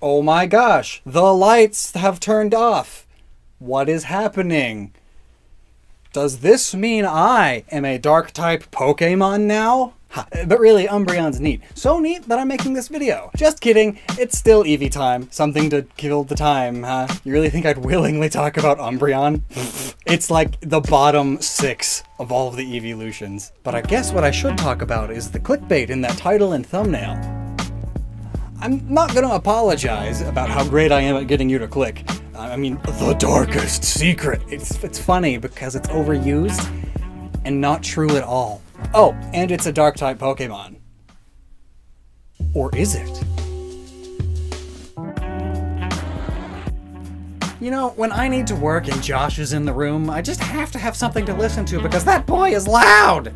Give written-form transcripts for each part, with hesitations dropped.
Oh my gosh, the lights have turned off. What is happening? Does this mean I am a Dark-type Pokemon now? Ha, but really, Umbreon's neat. So neat that I'm making this video. Just kidding, it's still Eevee time. Something to kill the time, huh? You really think I'd willingly talk about Umbreon? It's like the bottom 6 of all of the Eeveelutions. But I guess what I should talk about is the clickbait in that title and thumbnail. I'm not gonna apologize about how great I am at getting you to click. I mean, the darkest secret. It's funny because it's overused and not true at all. Oh, and it's a Dark-type Pokemon. Or is it? You know, when I need to work and Josh is in the room, I just have to have something to listen to because that boy is loud!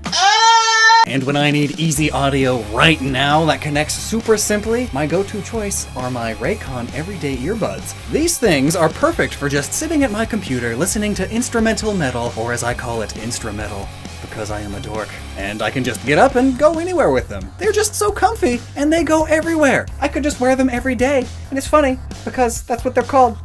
And when I need easy audio right now that connects super simply, my go-to choice are my Raycon everyday earbuds. These things are perfect for just sitting at my computer listening to instrumental metal, or as I call it, instrumental, because I am a dork. And I can just get up and go anywhere with them. They're just so comfy, and they go everywhere. I could just wear them every day, and it's funny, because that's what they're called.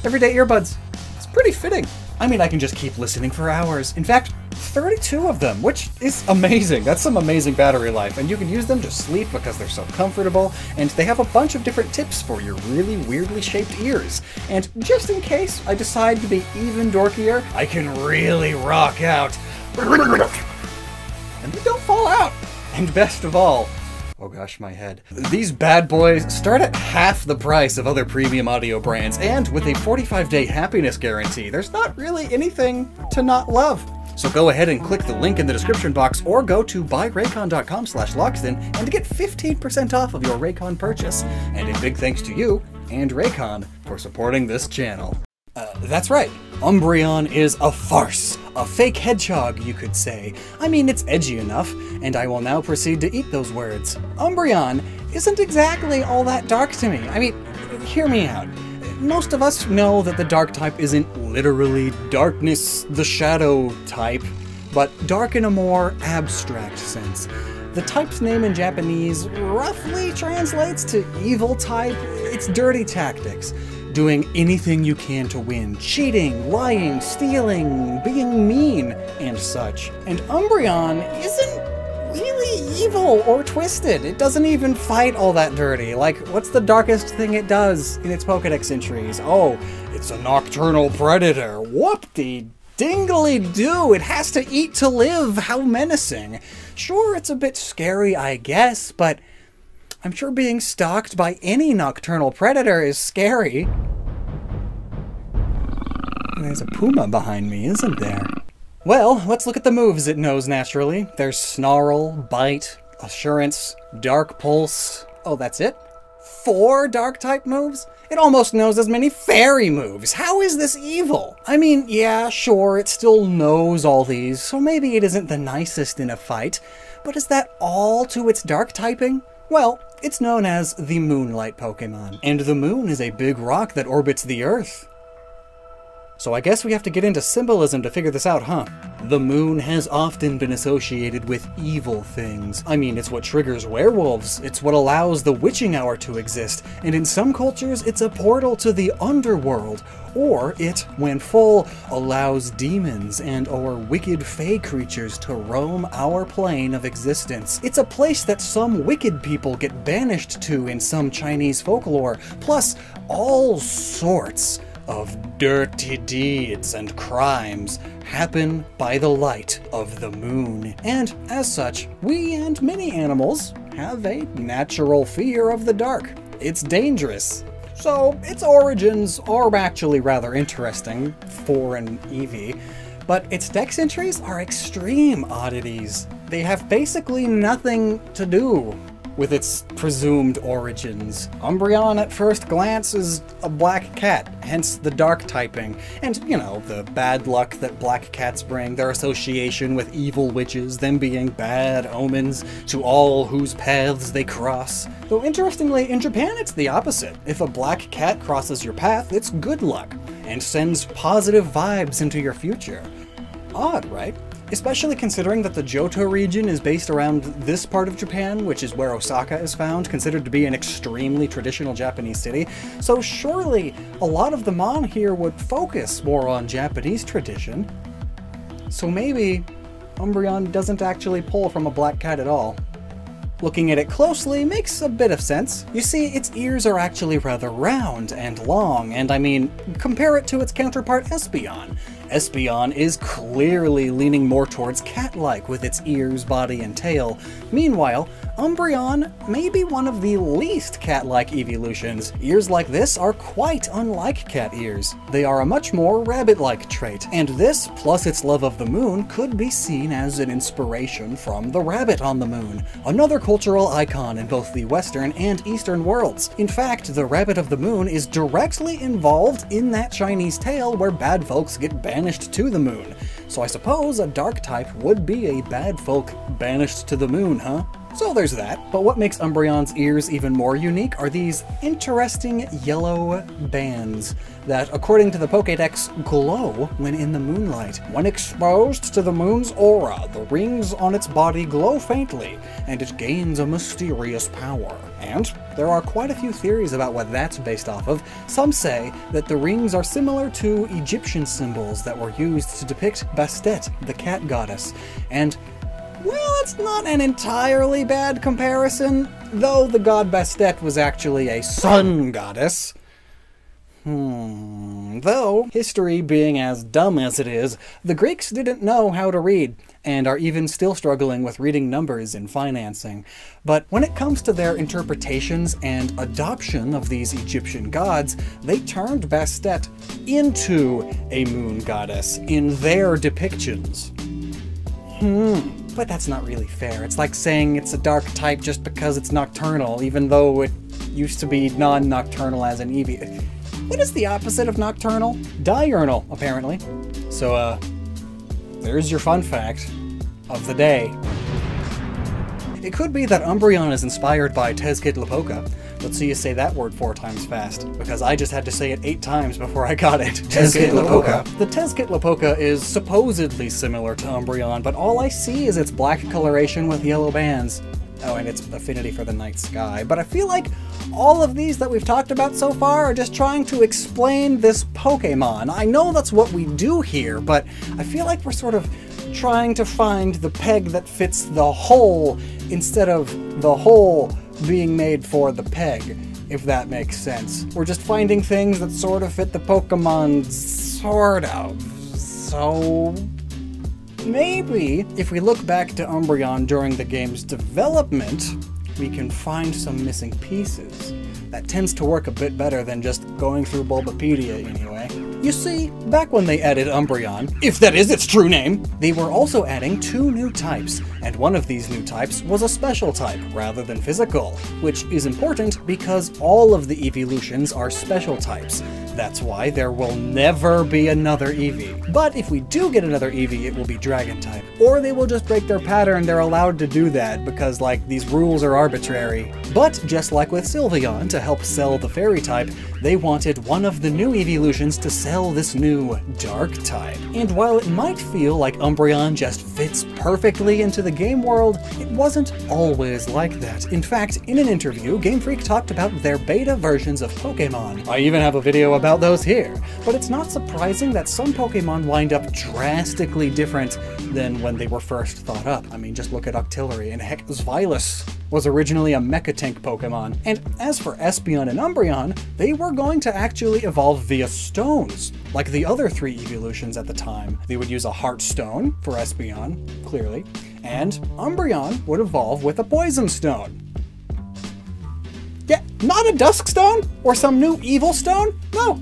Everyday earbuds. It's pretty fitting. I mean, I can just keep listening for hours. In fact, 32 of them, which is amazing. That's some amazing battery life, and you can use them to sleep because they're so comfortable, and they have a bunch of different tips for your really weirdly shaped ears. And just in case I decide to be even dorkier, I can really rock out. And they don't fall out. And best of all, oh gosh, my head. These bad boys start at half the price of other premium audio brands, and with a 45-day happiness guarantee, there's not really anything to not love. So go ahead and click the link in the description box or go to buyraycon.com/Lockstin and get 15% off of your Raycon purchase. And a big thanks to you and Raycon for supporting this channel. That's right, Umbreon is a farce. A fake hedgehog, you could say. I mean, it's edgy enough, and I will now proceed to eat those words. Umbreon isn't exactly all that dark to me. I mean, hear me out. Most of us know that the dark type isn't literally darkness, the shadow type, but dark in a more abstract sense. The type's name in Japanese roughly translates to evil type. It's dirty tactics. Doing anything you can to win. Cheating, lying, stealing, being mean, and such. And Umbreon isn't really evil or twisted. It doesn't even fight all that dirty. Like, what's the darkest thing it does in its Pokedex entries? Oh, it's a nocturnal predator. Whoop-de-dingly-do! It has to eat to live! How menacing. Sure, it's a bit scary, I guess, but I'm sure being stalked by any nocturnal predator is scary. There's a puma behind me, isn't there? Well, let's look at the moves it knows naturally. There's Snarl, Bite, Assurance, Dark Pulse. Oh, that's it? 4 Dark-type moves? It almost knows as many fairy moves. How is this evil? I mean, yeah, sure, it still knows all these, so maybe it isn't the nicest in a fight, but is that all to its dark typing? Well, it's known as the Moonlight Pokemon, and the moon is a big rock that orbits the Earth. So I guess we have to get into symbolism to figure this out, huh? The moon has often been associated with evil things. I mean, it's what triggers werewolves, it's what allows the witching hour to exist, and in some cultures it's a portal to the underworld, or it, when full, allows demons and or wicked fey creatures to roam our plane of existence. It's a place that some wicked people get banished to in some Chinese folklore, plus all sorts of dirty deeds and crimes happen by the light of the moon. And as such, we and many animals have a natural fear of the dark. It's dangerous. So its origins are actually rather interesting for an Eevee, but its dex entries are extreme oddities. They have basically nothing to do with its presumed origins. Umbreon at first glance is a black cat, hence the dark typing, and, you know, the bad luck that black cats bring, their association with evil witches, them being bad omens to all whose paths they cross. Though interestingly, in Japan it's the opposite. If a black cat crosses your path, it's good luck, and sends positive vibes into your future. Odd, right? especially considering that the Johto region is based around this part of Japan, which is where Osaka is found, considered to be an extremely traditional Japanese city. So surely a lot of the Mon here would focus more on Japanese tradition. So maybe Umbreon doesn't actually pull from a black cat at all. Looking at it closely makes a bit of sense. You see, its ears are actually rather round and long, and I mean, compare it to its counterpart Espeon. Espeon is clearly leaning more towards cat-like with its ears, body, and tail. Meanwhile, Umbreon may be one of the least cat-like eeveelutions. Ears like this are quite unlike cat ears. They are a much more rabbit-like trait, and this, plus its love of the moon, could be seen as an inspiration from the rabbit on the moon, another cultural icon in both the Western and Eastern worlds. In fact, the rabbit of the moon is directly involved in that Chinese tale where bad folks get banished to the moon. So I suppose a dark type would be a bad folk banished to the moon, huh? So there's that. But what makes Umbreon's ears even more unique are these interesting yellow bands that, according to the Pokédex, glow when in the moonlight. When exposed to the moon's aura, the rings on its body glow faintly, and it gains a mysterious power. And there are quite a few theories about what that's based off of. Some say that the rings are similar to Egyptian symbols that were used to depict Bastet, the cat goddess. And well, it's not an entirely bad comparison, though the god Bastet was actually a sun goddess. Though, history being as dumb as it is, the Greeks didn't know how to read, and are even still struggling with reading numbers in financing. But when it comes to their interpretations and adoption of these Egyptian gods, they turned Bastet into a moon goddess in their depictions. But that's not really fair. It's like saying it's a dark type just because it's nocturnal, even though it used to be non-nocturnal as an eevee. What is the opposite of nocturnal? Diurnal, apparently. So, there's your fun fact of the day. It could be that Umbreon is inspired by Tezcatlipoca. Let's see you say that word 4 times fast, because I just had to say it 8 times before I got it. Tezcatlipoca. The Tezcatlipoca is supposedly similar to Umbreon, but all I see is its black coloration with yellow bands. Oh, and its affinity for the night sky. But I feel like all of these that we've talked about so far are just trying to explain this Pokemon. I know that's what we do here, but I feel like we're sort of trying to find the peg that fits the hole instead of the hole being made for the peg, if that makes sense. We're just finding things that sort of fit the Pokemon, sort of. So maybe if we look back to Umbreon during the game's development, we can find some missing pieces. That tends to work a bit better than just going through Bulbapedia anyway. You see, back when they added Umbreon, if that is its true name, they were also adding 2 new types, and one of these new types was a special type rather than physical, which is important because all of the eeveelutions are special types. That's why there will never be another Eevee. But if we do get another Eevee, it will be Dragon type. Or they will just break their pattern. They're allowed to do that because, like, these rules are arbitrary. But just like with Sylveon, to help sell the Fairy type, they wanted one of the new eeveelutions to sell this new Dark type. And while it might feel like Umbreon just fits perfectly into the game world, it wasn't always like that. In fact, in an interview, Game Freak talked about their beta versions of Pokemon. I even have a video about those here. But it's not surprising that some Pokemon wind up drastically different than when they were first thought up. I mean, just look at Octillery, and heck, Zweilous was originally a Mecha Tank Pokemon. And as for Espeon and Umbreon, they were going to actually evolve via stones, like the other 3 eeveelutions at the time. They would use a Heart Stone for Espeon, clearly, and Umbreon would evolve with a Poison Stone. Yeah, not a Dusk Stone or some new evil stone, no,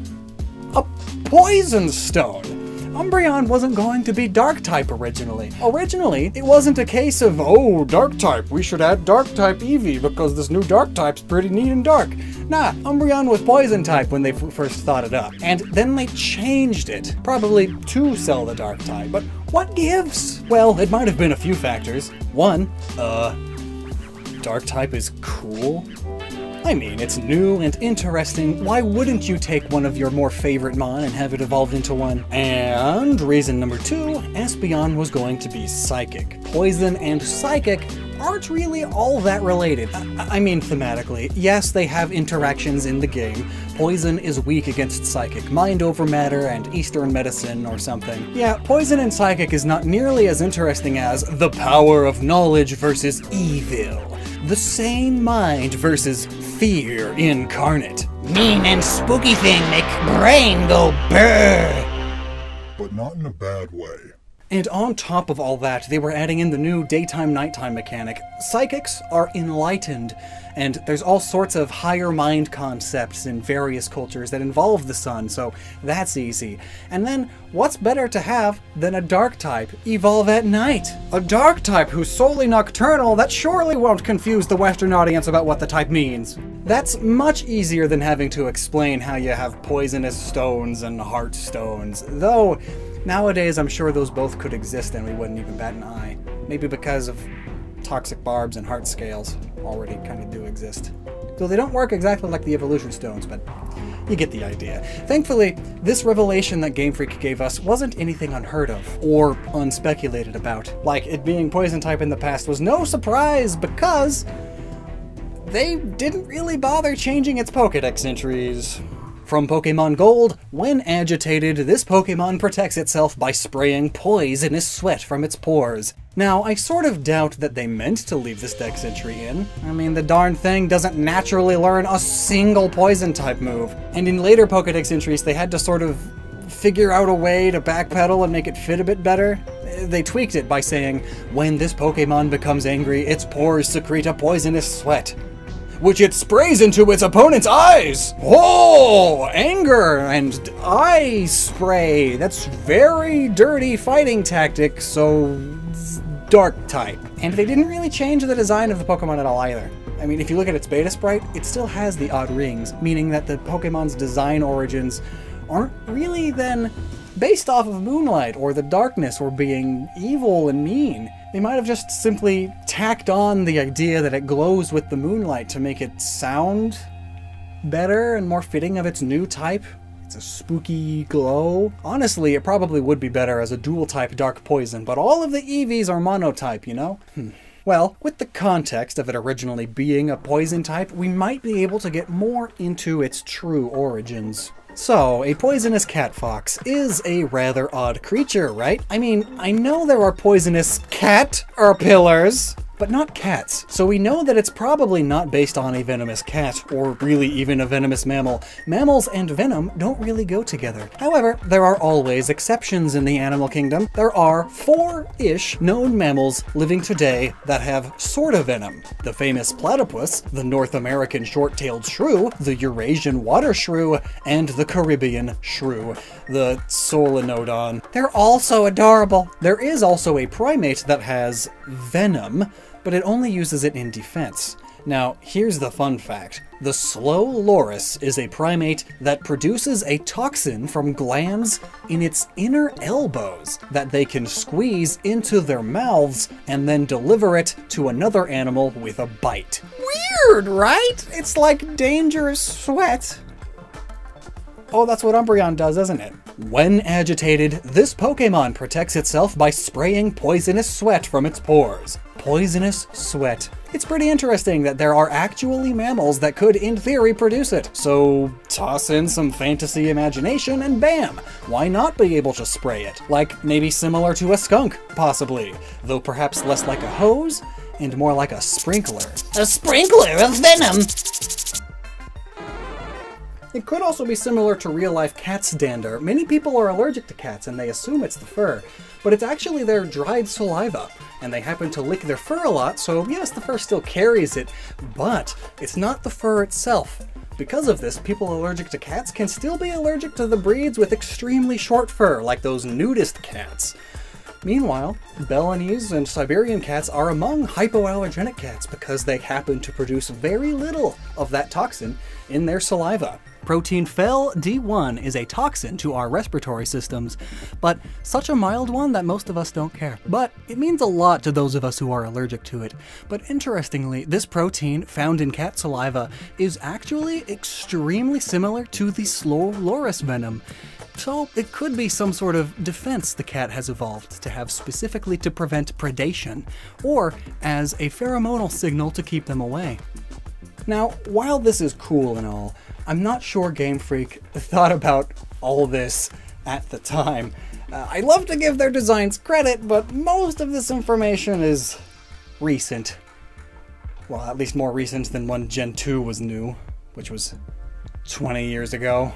a Poison Stone. Umbreon wasn't going to be Dark-type originally. Originally, it wasn't a case of, oh, Dark-type, we should add Dark-type Eevee because this new Dark-type's pretty neat and dark. Nah, Umbreon was Poison-type when they first thought it up. And then they changed it, probably to sell the Dark-type. But what gives? Well, it might have been a few factors. One, Dark-type is cool. I mean, it's new and interesting. Why wouldn't you take one of your more favorite mon and have it evolved into one? And reason number 2, Espeon was going to be psychic. Poison and psychic aren't really all that related. I mean, thematically. Yes, they have interactions in the game. Poison is weak against psychic, mind over matter, and Eastern medicine or something. Yeah, poison and psychic is not nearly as interesting as the power of knowledge versus evil. The sane mind versus fear incarnate. Mean and spooky thing make brain go brrr. But not in a bad way. And on top of all that, they were adding in the new daytime-nighttime mechanic. Psychics are enlightened, and there's all sorts of higher mind concepts in various cultures that involve the sun, so that's easy. And then, what's better to have than a Dark-type evolve at night? A Dark-type who's solely nocturnal, that surely won't confuse the Western audience about what the type means. That's much easier than having to explain how you have poisonous stones and heart stones, though nowadays I'm sure those both could exist and we wouldn't even bat an eye. Maybe because of toxic barbs and heart scales already kind of do exist. Though they don't work exactly like the evolution stones, but you get the idea. Thankfully, this revelation that Game Freak gave us wasn't anything unheard of, or unspeculated about. Like, it being poison type in the past was no surprise because they didn't really bother changing its Pokédex entries. From Pokemon Gold, when agitated, this Pokemon protects itself by spraying poisonous sweat from its pores. Now, I sort of doubt that they meant to leave this dex entry in. I mean, the darn thing doesn't naturally learn a single poison-type move. And in later Pokédex entries, they had to sort of figure out a way to backpedal and make it fit a bit better. They tweaked it by saying, when this Pokemon becomes angry, its pores secrete a poisonous sweat, which it sprays into its opponent's eyes! Oh, anger and eye spray. That's very dirty fighting tactic, so dark type. And they didn't really change the design of the Pokemon at all either. I mean, if you look at its beta sprite, it still has the odd rings, meaning that the Pokemon's design origins aren't really then based off of moonlight or the darkness or being evil and mean. They might have just simply tacked on the idea that it glows with the moonlight to make it sound better and more fitting of its new type. It's a spooky glow. Honestly, it probably would be better as a dual-type dark poison, but all of the Eevees are monotype, you know? Well, with the context of it originally being a poison type, we might be able to get more into its true origins. So, a poisonous cat fox is a rather odd creature, right? I mean, I know there are poisonous cat-pillars, but not cats. So we know that it's probably not based on a venomous cat, or really even a venomous mammal. Mammals and venom don't really go together. However, there are always exceptions in the animal kingdom. There are 4-ish known mammals living today that have sort of venom. The famous platypus, the North American short-tailed shrew, the Eurasian water shrew, and the Caribbean shrew, the Solenodon. They're all so adorable. There is also a primate that has venom, but it only uses it in defense. Now, here's the fun fact. The slow loris is a primate that produces a toxin from glands in its inner elbows that they can squeeze into their mouths and then deliver it to another animal with a bite. Weird, right? It's like dangerous sweat. Oh, that's what Umbreon does, isn't it? When agitated, this Pokemon protects itself by spraying poisonous sweat from its pores. Poisonous sweat. It's pretty interesting that there are actually mammals that could, in theory, produce it. So toss in some fantasy imagination and bam! Why not be able to spray it? Like maybe similar to a skunk, possibly. Though perhaps less like a hose and more like a sprinkler. A sprinkler of venom! It could also be similar to real-life cat's dander. Many people are allergic to cats and they assume it's the fur, but it's actually their dried saliva, and they happen to lick their fur a lot, so yes, the fur still carries it, but it's not the fur itself. Because of this, people allergic to cats can still be allergic to the breeds with extremely short fur, like those nudist cats. Meanwhile, Balinese and Siberian cats are among hypoallergenic cats because they happen to produce very little of that toxin in their saliva. Protein fel D1 is a toxin to our respiratory systems, but such a mild one that most of us don't care. But it means a lot to those of us who are allergic to it. But interestingly, this protein found in cat saliva is actually extremely similar to the slow loris venom. So it could be some sort of defense the cat has evolved to have specifically to prevent predation, or as a pheromonal signal to keep them away. Now, while this is cool and all, I'm not sure Game Freak thought about all this at the time. I love to give their designs credit, but most of this information is recent. Well, at least more recent than when Gen 2 was new, which was 20 years ago.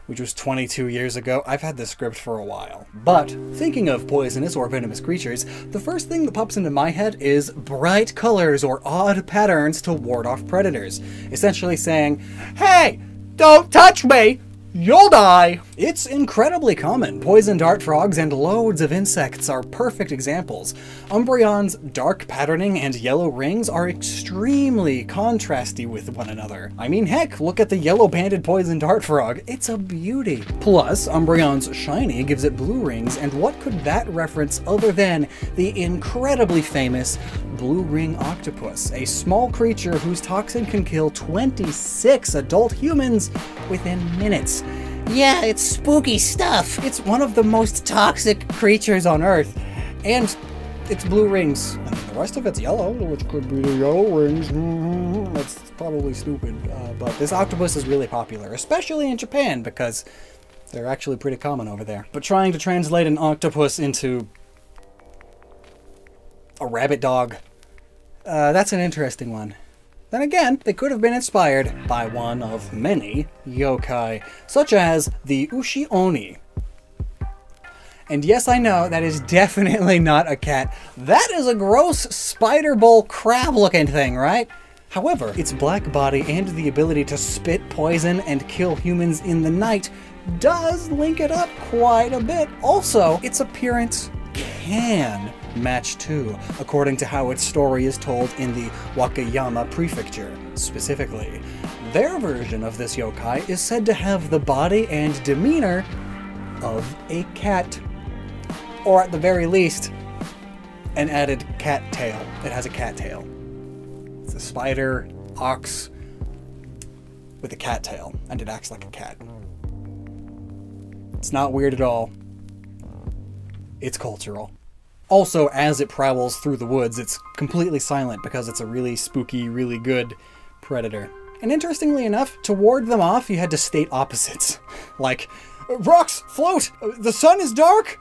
Which was 22 years ago. I've had this script for a while. But, thinking of poisonous or venomous creatures, the first thing that pops into my head is bright colors or odd patterns to ward off predators. Essentially saying, "Hey, don't touch me! You'll die!" It's incredibly common. Poison dart frogs and loads of insects are perfect examples. Umbreon's dark patterning and yellow rings are extremely contrasty with one another. I mean, heck, look at the yellow-banded poison dart frog. It's a beauty. Plus, Umbreon's shiny gives it blue rings, and what could that reference other than the incredibly famous blue ring octopus, a small creature whose toxin can kill 26 adult humans within minutes. Yeah, it's spooky stuff. It's one of the most toxic creatures on Earth, and it's blue rings. And the rest of it's yellow, which could be the yellow rings. That's probably stupid, but this octopus is really popular, especially in Japan, because they're actually pretty common over there. But trying to translate an octopus into a rabbit dog, that's an interesting one. Then again, they could have been inspired by one of many yokai, such as the Ushi Oni. And yes, I know, that is definitely not a cat. That is a gross spider bowl crab looking thing, right? However, its black body and the ability to spit poison and kill humans in the night does link it up quite a bit. Also, its appearance can match too, according to how its story is told in the Wakayama Prefecture. Specifically, their version of this yokai is said to have the body and demeanor of a cat. Or at the very least, an added cat tail. It has a cat tail. It's a spider ox with a cat tail, and it acts like a cat. It's not weird at all. It's cultural. Also, as it prowls through the woods, it's completely silent because it's a really spooky, really good predator. And interestingly enough, to ward them off, you had to state opposites. Like, rocks, float, the sun is dark!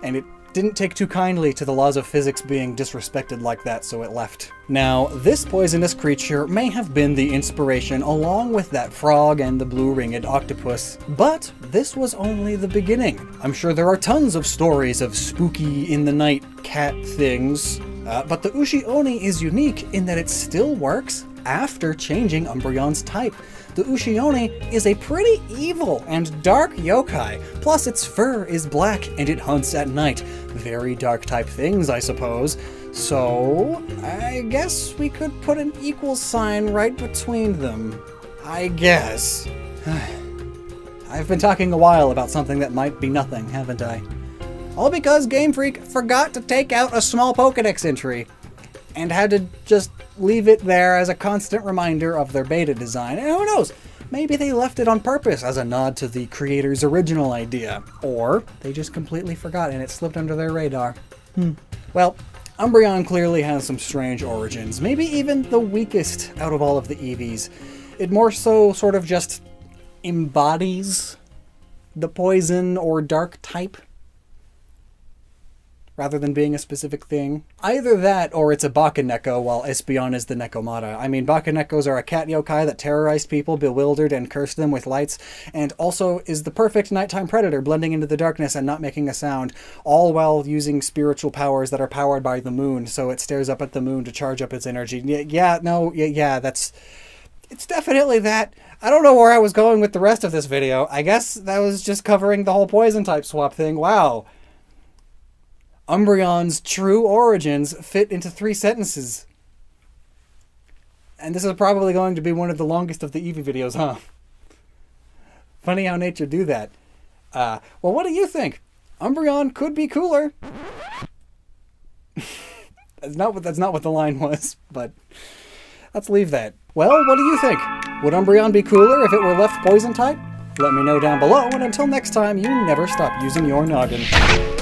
And it didn't take too kindly to the laws of physics being disrespected like that, so it left. Now, this poisonous creature may have been the inspiration along with that frog and the blue-ringed octopus, but this was only the beginning. I'm sure there are tons of stories of spooky in-the-night cat things, but the Ushi Oni is unique in that it still works after changing Umbreon's type. The Ushi Oni is a pretty evil and dark yokai, plus its fur is black and it hunts at night. Very Dark-type things, I suppose. So, I guess we could put an equal sign right between them. I guess. I've been talking a while about something that might be nothing, haven't I? All because Game Freak forgot to take out a small Pokédex entry, and had to just leave it there as a constant reminder of their beta design. And who knows, maybe they left it on purpose as a nod to the creator's original idea. Or they just completely forgot and it slipped under their radar. Well, Umbreon clearly has some strange origins, maybe even the weakest out of all of the Eevees. It more so sort of just embodies the poison or dark type, rather than being a specific thing. Either that, or it's a Bakaneko, while Espeon is the Nekomata. I mean, Bakanekos are a cat yokai that terrorized people, bewildered, and cursed them with lights, and also is the perfect nighttime predator, blending into the darkness and not making a sound, all while using spiritual powers that are powered by the moon, so it stares up at the moon to charge up its energy. Yeah, that's... It's definitely that. I don't know where I was going with the rest of this video. I guess that was just covering the whole poison type swap thing. Wow. Umbreon's true origins fit into 3 sentences. And this is probably going to be one of the longest of the Eevee videos, huh? Funny how nature do that. Well, what do you think? Umbreon could be cooler. That's not what the line was, but let's leave that. Well, what do you think? Would Umbreon be cooler if it were left poison type? Let me know down below, and until next time, you never stop using your noggin.